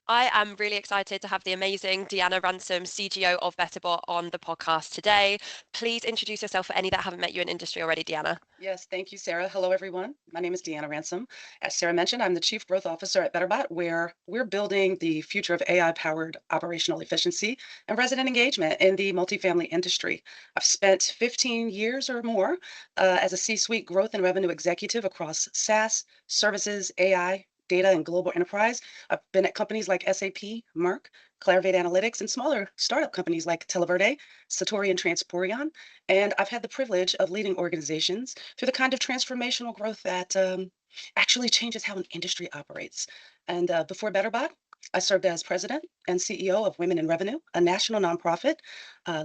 I am really excited to have the amazing DeAnna Ransom, CGO of Betterbot, on the podcast today. Please introduce yourself for any that haven't met you in industry already, DeAnna. Yes, thank you, Sarah. Hello, everyone. My name is DeAnna Ransom. As Sarah mentioned, I'm the Chief Growth Officer at Betterbot, where we're building the future of AI-powered operational efficiency and resident engagement in the multifamily industry. I've spent 15 years or more as a C-suite growth and revenue executive across SaaS, services, AI, data, and global enterprise. I've been at companies like SAP, Merck, Clarivate Analytics, and smaller startup companies like Televerde, Satori, and Transporion. And I've had the privilege of leading organizations through the kind of transformational growth that actually changes how an industry operates. And before Betterbot, I served as president and CEO of Women in Revenue, a national nonprofit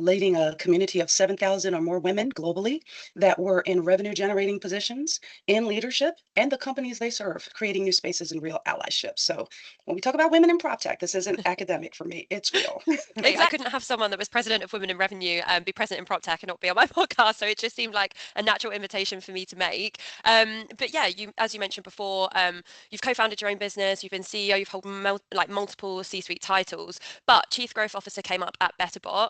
leading a community of 7,000 or more women globally that were in revenue generating positions in leadership and the companies they serve, creating new spaces and real allyship. So when we talk about women in PropTech, this isn't academic for me, it's real. Exactly. I couldn't have someone that was president of Women in Revenue be president in PropTech and not be on my podcast. So it just seemed like a natural invitation for me to make. But yeah, as you mentioned before, you've co-founded your own business, you've been CEO, you've held multiple C-suite titles, but Chief Growth Officer came up at Betterbot.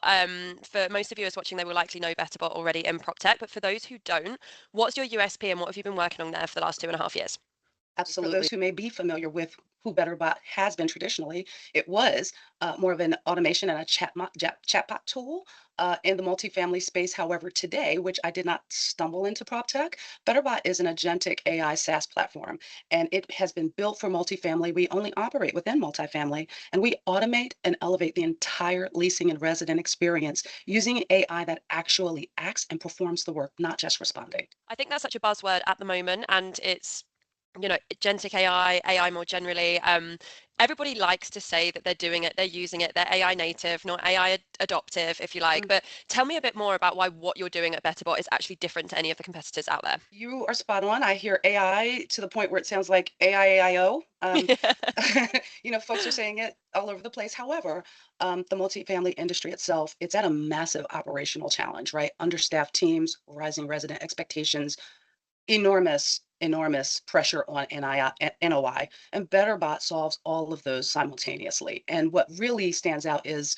For most of you watching, they will likely know Betterbot already in PropTech, but for those who don't, what's your USP and what have you been working on there for the last 2.5 years? Absolutely. For those who may be familiar with who Betterbot has been traditionally, it was more of an automation and a chatbot tool in the multifamily space. However, today, which I did not stumble into PropTech, Betterbot is an agentic AI SaaS platform, and it has been built for multifamily. We only operate within multifamily, and we automate and elevate the entire leasing and resident experience using AI that actually acts and performs the work, not just responding. I think that's such a buzzword at the moment, and it's agentic AI more generally. Everybody likes to say that they're doing it, they're using it, they're AI native, not AI adoptive, if you like. But tell me a bit more about why what you're doing at Betterbot is actually different to any of the competitors out there. You are spot on. I hear AI to the point where it sounds like AIAIO. Folks are saying it all over the place. However, the multifamily industry itself, it's at a massive operational challenge, right? Understaffed teams, rising resident expectations, enormous pressure on NOI, and Betterbot solves all of those simultaneously. And what really stands out is,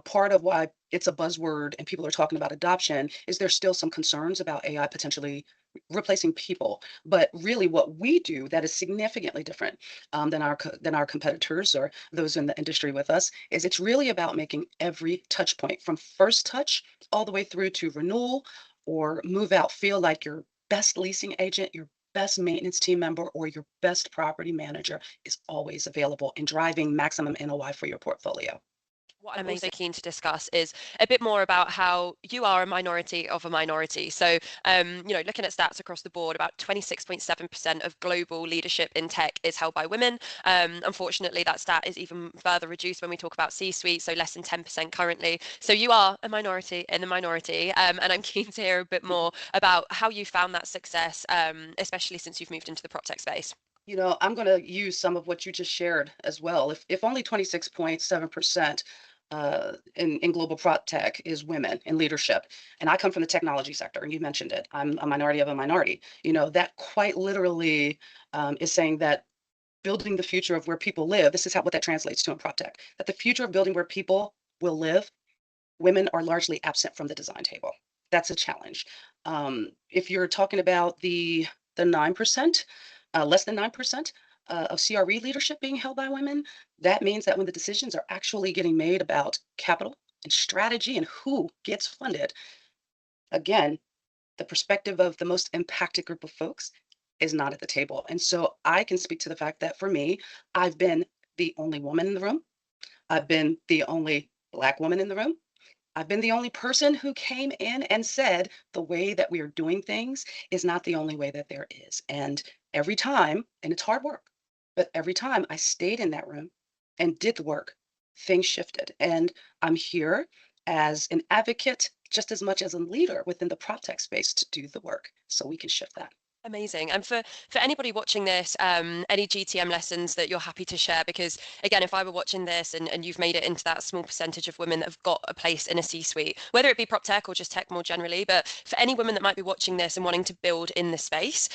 part of why it's a buzzword and people are talking about adoption is there's still some concerns about AI potentially replacing people. But really, what we do that is significantly different than our competitors or those in the industry with us is it's really about making every touch point from first touch all the way through to renewal or move out feel like your best leasing agent, your best maintenance team member, or your best property manager is always available in driving maximum NOI for your portfolio. What I'm also keen to discuss is a bit more about how you are a minority of a minority. So, looking at stats across the board, about 26.7% of global leadership in tech is held by women. Unfortunately, that stat is even further reduced when we talk about C-suite, so less than 10% currently. So you are a minority in the minority, and I'm keen to hear a bit more about how you found that success, especially since you've moved into the PropTech space. I'm going to use some of what you just shared as well. If only 26.7% in global prop tech is women in leadership, and I come from the technology sector, and you mentioned it, I'm a minority of a minority. That quite literally is saying that building the future of where people live, this is what that translates to in prop tech, that the future of building where people will live, women are largely absent from the design table. That's a challenge. If you're talking about the 9%, less than 9% of CRE leadership being held by women, that means that when the decisions are actually getting made about capital and strategy and who gets funded, again, the perspective of the most impacted group of folks is not at the table. And so I can speak to the fact that for me, I've been the only woman in the room. I've been the only Black woman in the room. I've been the only person who came in and said the way that we are doing things is not the only way that there is. And every time, and it's hard work, but every time I stayed in that room and did the work, things shifted. And I'm here as an advocate just as much as a leader within the prop tech space to do the work so we can shift that. Amazing. And for anybody watching this, any GTM lessons that you're happy to share? Because again, if I were watching this and you've made it into that small percentage of women that have got a place in a C-suite, whether it be PropTech or just tech more generally, but for any women that might be watching this and wanting to build in the space,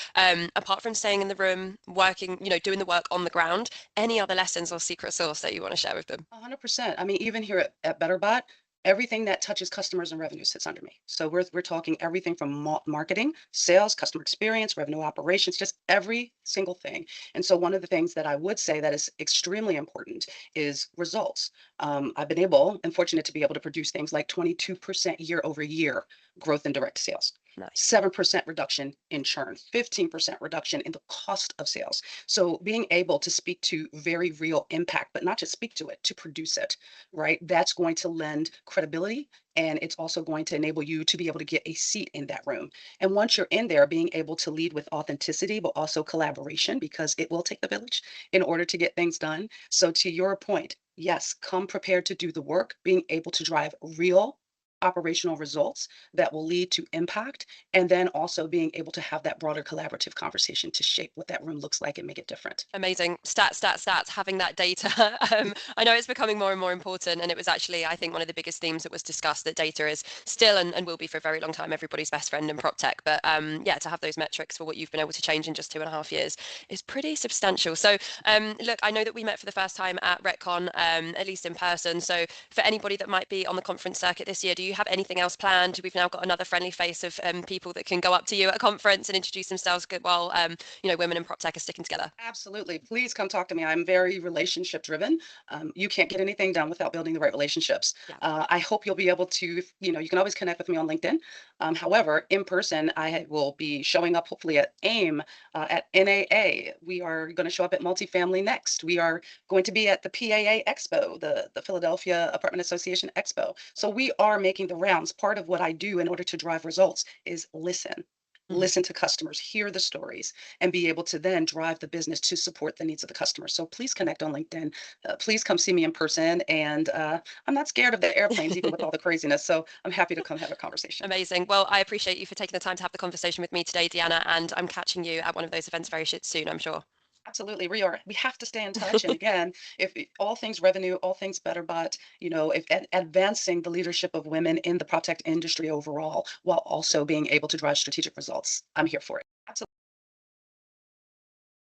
apart from staying in the room, working, doing the work on the ground, any other lessons or secret sauce that you want to share with them? 100%. I mean, even here at Betterbot, everything that touches customers and revenue sits under me. So we're talking everything from marketing, sales, customer experience, revenue operations, just every single thing. And so one of the things that I would say that is extremely important is results. I've been able and fortunate to be able to produce things like 22% year over year growth in direct sales. Nice. 7% reduction in churn, 15% reduction in the cost of sales. So being able to speak to very real impact, but not just speak to it, to produce it, right? That's going to lend credibility, and it's also going to enable you to be able to get a seat in that room. And once you're in there, being able to lead with authenticity, but also collaboration, because it will take the village in order to get things done. So to your point, yes, come prepared to do the work, being able to drive real operational results that will lead to impact, and then also being able to have that broader collaborative conversation to shape what that room looks like and make it different. Amazing. Stats, stats, stats, having that data. I know it's becoming more and more important. And it was actually, I think, one of the biggest themes that was discussed, that data is still and will be for a very long time everybody's best friend in PropTech. But yeah, to have those metrics for what you've been able to change in just 2.5 years is pretty substantial. So look, I know that we met for the first time at RETCON, at least in person. So for anybody that might be on the conference circuit this year, do you have anything else planned? We've now got another friendly face of people that can go up to you at a conference and introduce themselves while women in PropTech are sticking together. Absolutely. Please come talk to me. I'm very relationship driven. You can't get anything done without building the right relationships. Yeah. I hope you'll be able to, you can always connect with me on LinkedIn. However, in person, will be showing up hopefully at AIM, at NAA. We are going to show up at Multifamily next. We are going to be at the PAA Expo, the Philadelphia Apartment Association Expo. So we are making the rounds. Part of what I do in order to drive results is listen. Mhm. Listen to customers, hear the stories, and be able to then drive the business to support the needs of the customer. So please connect on LinkedIn. Please come see me in person. And I'm not scared of the airplanes, even with all the craziness. So I'm happy to come have a conversation. Amazing. Well, I appreciate you for taking the time to have the conversation with me today, DeAnna, and I'm catching you at one of those events very soon, I'm sure. Absolutely, we have to stay in touch. And again, if all things revenue, all things better, but if advancing the leadership of women in the prop tech industry overall, while also being able to drive strategic results, I'm here for it. Absolutely.